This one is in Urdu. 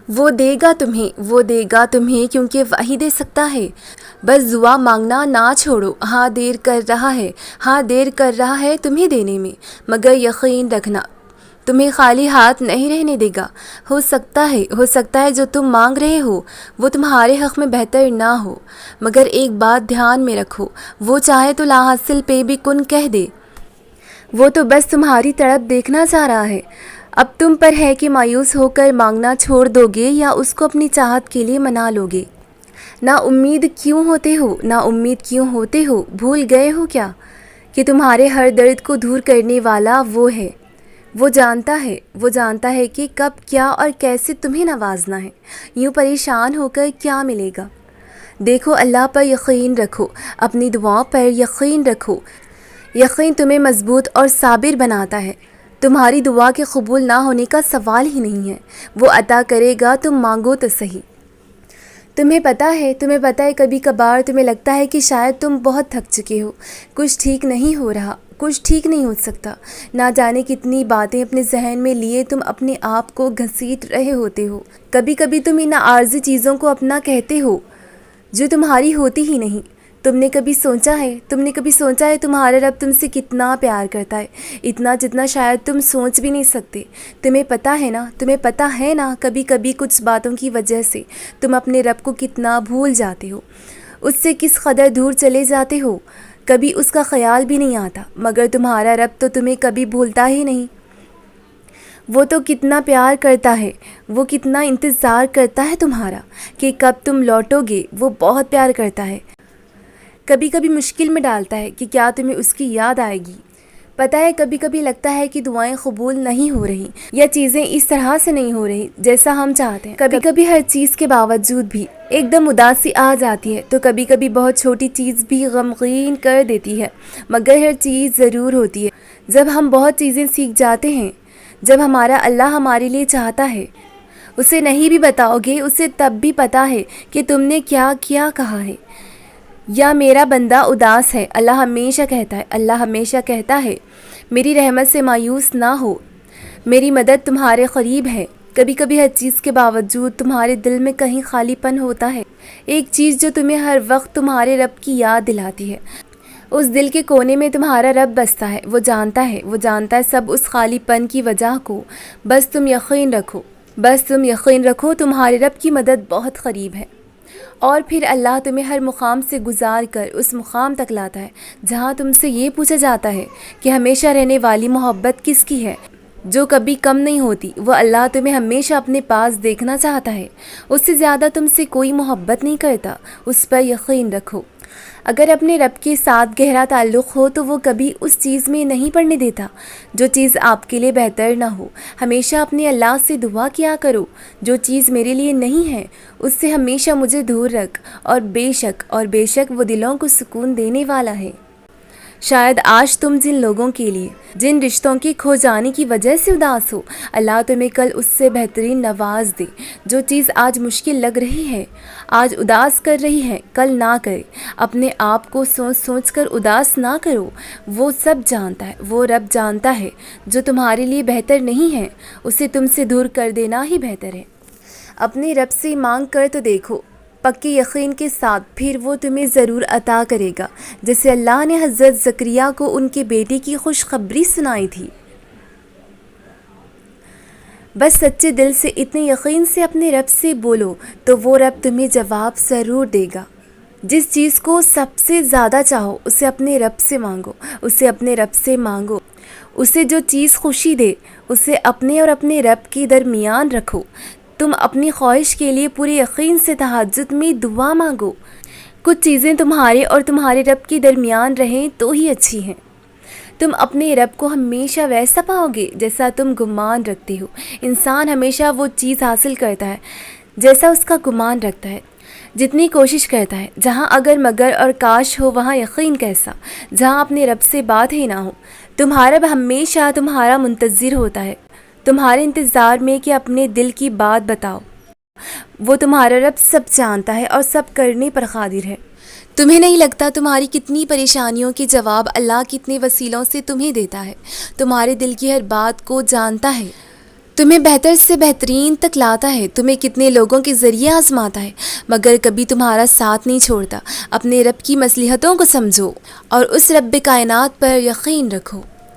وہ دے گا تمہیں، وہ دے گا تمہیں، کیونکہ وہی دے سکتا ہے۔ بس دعا مانگنا نہ چھوڑو۔ ہاں دیر کر رہا ہے، ہاں دیر کر رہا ہے تمہیں دینے میں، مگر یقین رکھنا تمہیں خالی ہاتھ نہیں رہنے دے گا۔ ہو سکتا ہے جو تم مانگ رہے ہو وہ تمہارے حق میں بہتر نہ ہو، مگر ایک بات دھیان میں رکھو، وہ چاہے تو لا حاصل پہ بھی کن کہہ دے۔ وہ تو بس تمہاری تڑپ دیکھنا چاہ رہا ہے۔ اب تم پر ہے کہ مایوس ہو کر مانگنا چھوڑ دو گے یا اس کو اپنی چاہت کے لیے منا لو گے۔ نا امید کیوں ہوتے ہو، نا امید کیوں ہوتے ہو؟ بھول گئے ہو کیا کہ تمہارے ہر درد کو دور کرنے والا وہ ہے۔ وہ جانتا ہے کہ کب کیا اور کیسے تمہیں نوازنا ہے۔ یوں پریشان ہو کر کیا ملے گا؟ دیکھو اللہ پر یقین رکھو، اپنی دعاؤں پر یقین رکھو۔ یقین تمہیں مضبوط اور صابر بناتا ہے۔ تمہاری دعا کے قبول نہ ہونے کا سوال ہی نہیں ہے۔ وہ عطا کرے گا، تم مانگو تو صحیح۔ تمہیں پتہ ہے کبھی کبھار تمہیں لگتا ہے کہ شاید تم بہت تھک چکے ہو، کچھ ٹھیک نہیں ہو رہا، کچھ ٹھیک نہیں ہو سکتا۔ نہ جانے کتنی باتیں اپنے ذہن میں لیے تم اپنے آپ کو گھسیٹ رہے ہوتے ہو۔ کبھی کبھی تم ان عارضی چیزوں کو اپنا کہتے ہو جو تمہاری ہوتی ہی نہیں۔ تم نے کبھی سوچا ہے تمہارا رب تم سے کتنا پیار کرتا ہے، اتنا جتنا شاید تم سوچ بھی نہیں سکتے۔ تمہیں پتہ ہے نا کبھی کبھی کچھ باتوں کی وجہ سے تم اپنے رب کو کتنا بھول جاتے ہو، اس سے کس قدر دور چلے جاتے ہو، کبھی اس کا خیال بھی نہیں آتا، مگر تمہارا رب تو تمہیں کبھی بھولتا ہی نہیں۔ وہ تو کتنا پیار کرتا ہے، وہ کتنا انتظار کرتا ہے تمہارا کہ کب تم لوٹو گے۔ وہ بہت پیار کرتا ہے، کبھی کبھی مشکل میں ڈالتا ہے کہ کیا تمہیں اس کی یاد آئے گی۔ پتہ ہے کبھی کبھی لگتا ہے کہ دعائیں قبول نہیں ہو رہی یا چیزیں اس طرح سے نہیں ہو رہی جیسا ہم چاہتے ہیں۔ کبھی کبھی ہر چیز کے باوجود بھی ایک دم اداسی آ جاتی ہے، تو کبھی کبھی بہت چھوٹی چیز بھی غمگین کر دیتی ہے، مگر ہر چیز ضرور ہوتی ہے۔ جب ہم بہت چیزیں سیکھ جاتے ہیں، جب ہمارا اللہ ہمارے لیے چاہتا ہے، اسے نہیں بھی بتاؤ گے، اسے تب بھی پتہ ہے کہ تم نے کیا کیا کہا ہے۔ یا میرا بندہ اداس ہے، اللہ ہمیشہ کہتا ہے میری رحمت سے مایوس نہ ہو، میری مدد تمہارے قریب ہے۔ کبھی کبھی ہر چیز کے باوجود تمہارے دل میں کہیں خالی پن ہوتا ہے، ایک چیز جو تمہیں ہر وقت تمہارے رب کی یاد دلاتی ہے۔ اس دل کے کونے میں تمہارا رب بستا ہے، وہ جانتا ہے سب اس خالی پن کی وجہ کو۔ بس تم یقین رکھو تمہارے رب کی مدد بہت قریب ہے، اور پھر اللہ تمہیں ہر مقام سے گزار کر اس مقام تک لاتا ہے جہاں تم سے یہ پوچھا جاتا ہے کہ ہمیشہ رہنے والی محبت کس کی ہے، جو کبھی کم نہیں ہوتی۔ وہ اللہ تمہیں ہمیشہ اپنے پاس دیکھنا چاہتا ہے، اس سے زیادہ تم سے کوئی محبت نہیں کرتا۔ اس پر یقین رکھو۔ اگر اپنے رب کے ساتھ گہرا تعلق ہو تو وہ کبھی اس چیز میں نہیں پڑنے دیتا جو چیز آپ کے لیے بہتر نہ ہو۔ ہمیشہ اپنے اللہ سے دعا کیا کرو، جو چیز میرے لیے نہیں ہے اس سے ہمیشہ مجھے دور رکھ، اور بے شک وہ دلوں کو سکون دینے والا ہے۔ شاید آج تم جن لوگوں کے لیے، جن رشتوں کے کھو جانے کی وجہ سے اداس ہو، اللہ تمہیں کل اس سے بہترین نواز دے۔ جو چیز آج مشکل لگ رہی ہے، آج اداس کر رہی ہے، کل نہ کرے۔ اپنے آپ کو سوچ کر اداس نہ کرو، وہ سب جانتا ہے، وہ رب جانتا ہے جو تمہارے لیے بہتر نہیں ہے، اسے تم سے دور کر دینا ہی بہتر ہے۔ اپنے رب سے مانگ کر تو دیکھو پکے یقین کے ساتھ، پھر وہ تمہیں ضرور عطا کرے گا، جیسے اللہ نے حضرت زکریا کو ان کے بیٹے کی خوشخبری سنائی تھی۔ بس سچے دل سے، اتنے یقین سے اپنے رب سے بولو تو وہ رب تمہیں جواب ضرور دے گا۔ جس چیز کو سب سے زیادہ چاہو اسے اپنے رب سے مانگو، اسے جو چیز خوشی دے اسے اپنے اور اپنے رب کے درمیان رکھو۔ تم اپنی خواہش کے لیے پورے یقین سے تہجد میں دعا مانگو۔ کچھ چیزیں تمہارے اور تمہارے رب کے درمیان رہیں تو ہی اچھی ہیں۔ تم اپنے رب کو ہمیشہ ویسا پاؤ گے جیسا تم گمان رکھتے ہو۔ انسان ہمیشہ وہ چیز حاصل کرتا ہے جیسا اس کا گمان رکھتا ہے، جتنی کوشش کرتا ہے۔ جہاں اگر مگر اور کاش ہو وہاں یقین کیسا، جہاں اپنے رب سے بات ہی نہ ہو۔ تمہارا رب ہمیشہ تمہارا منتظر ہوتا ہے، تمہارے انتظار میں کہ اپنے دل کی بات بتاؤ۔ وہ تمہارا رب سب جانتا ہے اور سب کرنے پر قادر ہے۔ تمہیں نہیں لگتا تمہاری کتنی پریشانیوں کے جواب اللہ کتنے وسیلوں سے تمہیں دیتا ہے؟ تمہارے دل کی ہر بات کو جانتا ہے، تمہیں بہتر سے بہترین تک لاتا ہے، تمہیں کتنے لوگوں کے ذریعے آزماتا ہے مگر کبھی تمہارا ساتھ نہیں چھوڑتا۔ اپنے رب کی مصلحتوں کو سمجھو اور اس رب کائنات پر یقین رکھو۔